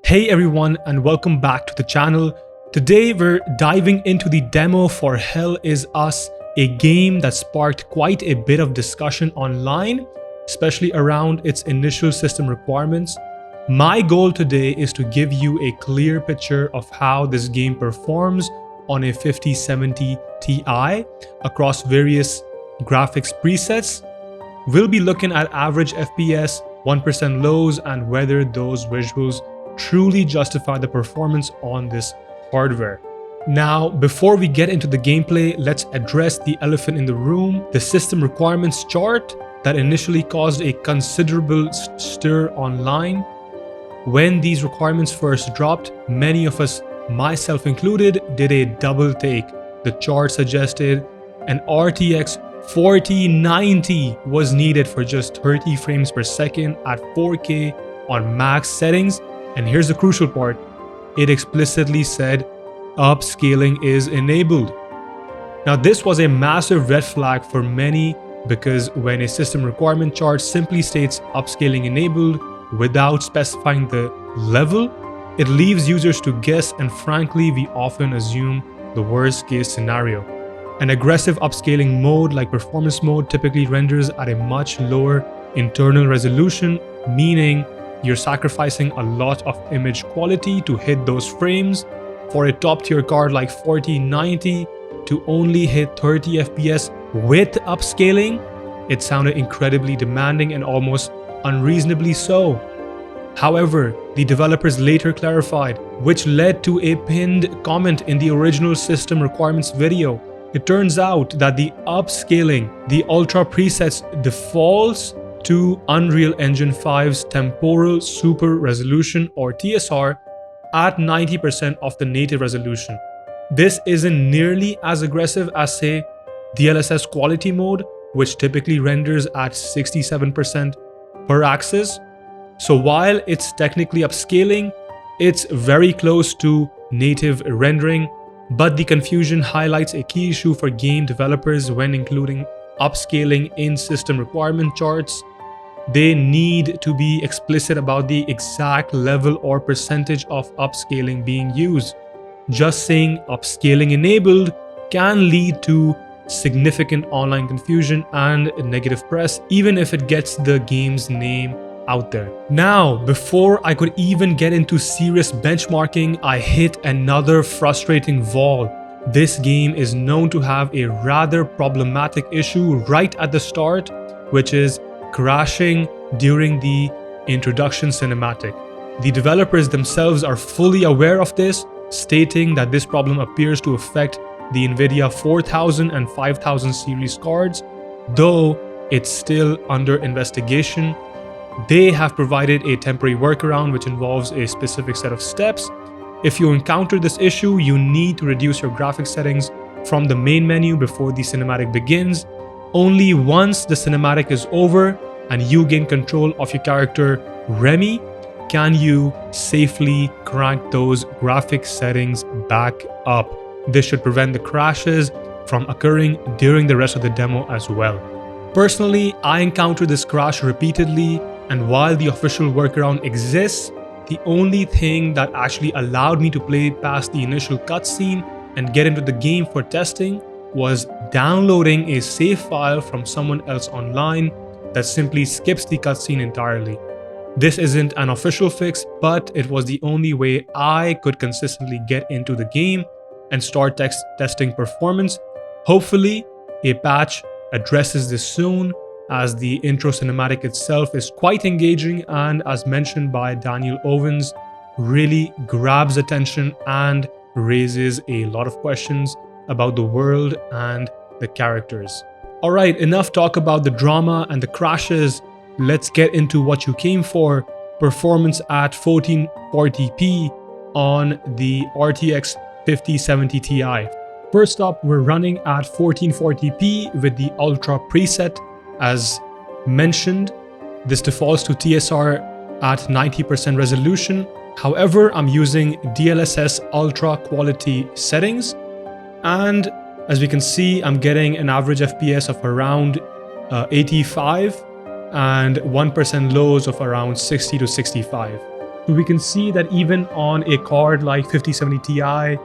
Hey everyone, and welcome back to the channel. Today we're diving into the demo for Hell Is Us, a game that sparked quite a bit of discussion online, especially around its initial system requirements. My goal today is to give you a clear picture of how this game performs on a 5070 Ti across various graphics presets. We'll be looking at average FPS, 1% lows, and whether those visuals truly justify the performance on this hardware. Now, before we get into the gameplay, let's address the elephant in the room, the system requirements chart that initially caused a considerable stir online. When these requirements first dropped, many of us, myself included, did a double take. The chart suggested an RTX 4090 was needed for just 30 frames per second at 4K on max settings. And here's the crucial part, it explicitly said upscaling is enabled. Now this was a massive red flag for many because when a system requirement chart simply states upscaling enabled without specifying the level, it leaves users to guess, and frankly we often assume the worst case scenario. An aggressive upscaling mode like performance mode typically renders at a much lower internal resolution, meaning you're sacrificing a lot of image quality to hit those frames. For a top tier card like 4090 to only hit 30 FPS with upscaling, it sounded incredibly demanding and almost unreasonably so. However, the developers later clarified, which led to a pinned comment in the original system requirements video. It turns out that the upscaling, the ultra presets defaults to Unreal Engine 5's Temporal Super Resolution or TSR at 90% of the native resolution. This isn't nearly as aggressive as, say, DLSS quality mode, which typically renders at 67% per axis. So while it's technically upscaling, it's very close to native rendering, but the confusion highlights a key issue for game developers when including upscaling in system requirement charts. They need to be explicit about the exact level or percentage of upscaling being used. Just saying upscaling enabled can lead to significant online confusion and negative press, even if it gets the game's name out there. Now, before I could even get into serious benchmarking, I hit another frustrating wall. This game is known to have a rather problematic issue right at the start, which is crashing during the introduction cinematic. The developers themselves are fully aware of this, stating that this problem appears to affect the NVIDIA 4000 and 5000 series cards, though it's still under investigation. They have provided a temporary workaround which involves a specific set of steps. If you encounter this issue, you need to reduce your graphics settings from the main menu before the cinematic begins. Only once the cinematic is over and you gain control of your character Remy can you safely crank those graphics settings back up. This should prevent the crashes from occurring during the rest of the demo as well. Personally, I encountered this crash repeatedly, and while the official workaround exists, the only thing that actually allowed me to play past the initial cutscene and get into the game for testing was downloading a save file from someone else online that simply skips the cutscene entirely. This isn't an official fix, but it was the only way I could consistently get into the game and start testing performance. Hopefully, a patch addresses this soon, as the intro cinematic itself is quite engaging and, as mentioned by Daniel Owens, really grabs attention and raises a lot of questions about the world and the characters. Alright, enough talk about the drama and the crashes. Let's get into what you came for, performance at 1440p on the RTX 5070 Ti. First up, we're running at 1440p with the Ultra preset. As mentioned, this defaults to TSR at 90% resolution. However, I'm using DLSS Ultra quality settings, and as we can see, I'm getting an average FPS of around 85 and 1% lows of around 60 to 65. So we can see that even on a card like 5070 Ti,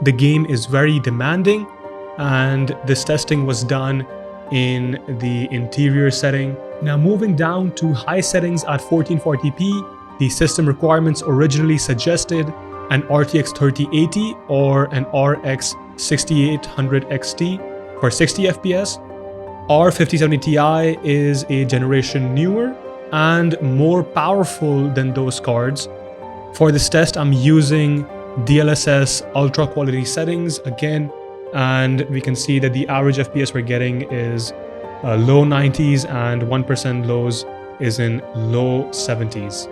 the game is very demanding, and this testing was done in the interior setting. Now moving down to high settings at 1440p, the system requirements originally suggested an RTX 3080 or an RX 6800 XT for 60 FPS. Our 5070 Ti is a generation newer and more powerful than those cards. For this test, I'm using DLSS ultra quality settings again, and we can see that the average FPS we're getting is low 90s and 1% lows is in low 70s.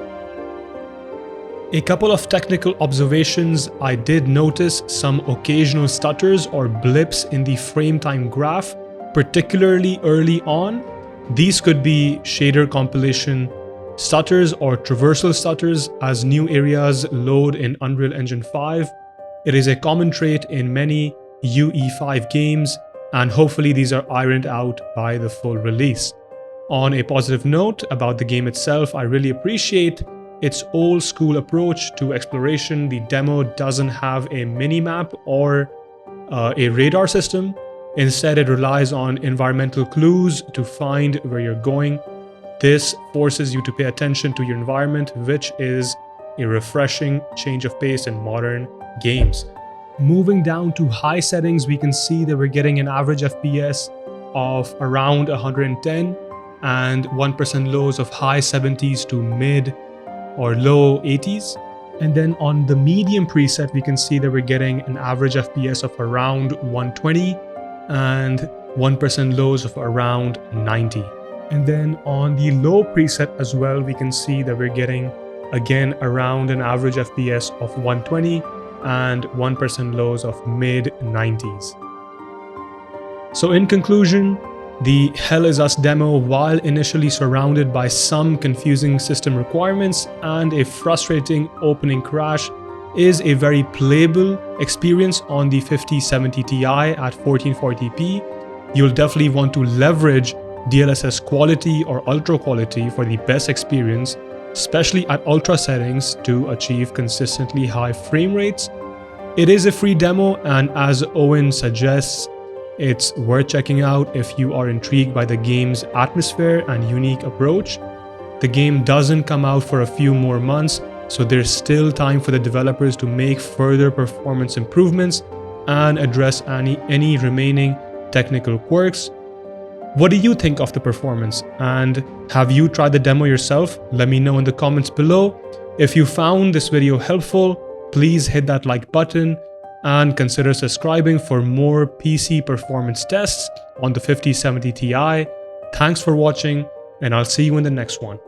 A couple of technical observations. I did notice some occasional stutters or blips in the frame time graph, particularly early on. These could be shader compilation stutters or traversal stutters as new areas load in Unreal Engine 5. It is a common trait in many UE5 games, and hopefully these are ironed out by the full release. On a positive note about the game itself, I really appreciate its old school approach to exploration. The demo doesn't have a minimap or a radar system. Instead, it relies on environmental clues to find where you're going. This forces you to pay attention to your environment, which is a refreshing change of pace in modern games. Moving down to high settings, we can see that we're getting an average FPS of around 110 and 1% lows of high 70s to mid or low 80s. And then on the medium preset, we can see that we're getting an average FPS of around 120 and 1% lows of around 90. And then on the low preset as well, we can see that we're getting again around an average FPS of 120 and 1% lows of mid 90s. So in conclusion, the Hell Is Us demo, while initially surrounded by some confusing system requirements and a frustrating opening crash, is a very playable experience on the 5070 Ti at 1440p. You'll definitely want to leverage DLSS quality or ultra quality for the best experience, especially at ultra settings, to achieve consistently high frame rates. It is a free demo, and as Owen suggests, it's worth checking out if you are intrigued by the game's atmosphere and unique approach. The game doesn't come out for a few more months, so there's still time for the developers to make further performance improvements and address any remaining technical quirks. What do you think of the performance, and have you tried the demo yourself? Let me know in the comments below. If you found this video helpful, please hit that like button and consider subscribing for more PC performance tests on the 5070 Ti. Thanks for watching, and I'll see you in the next one.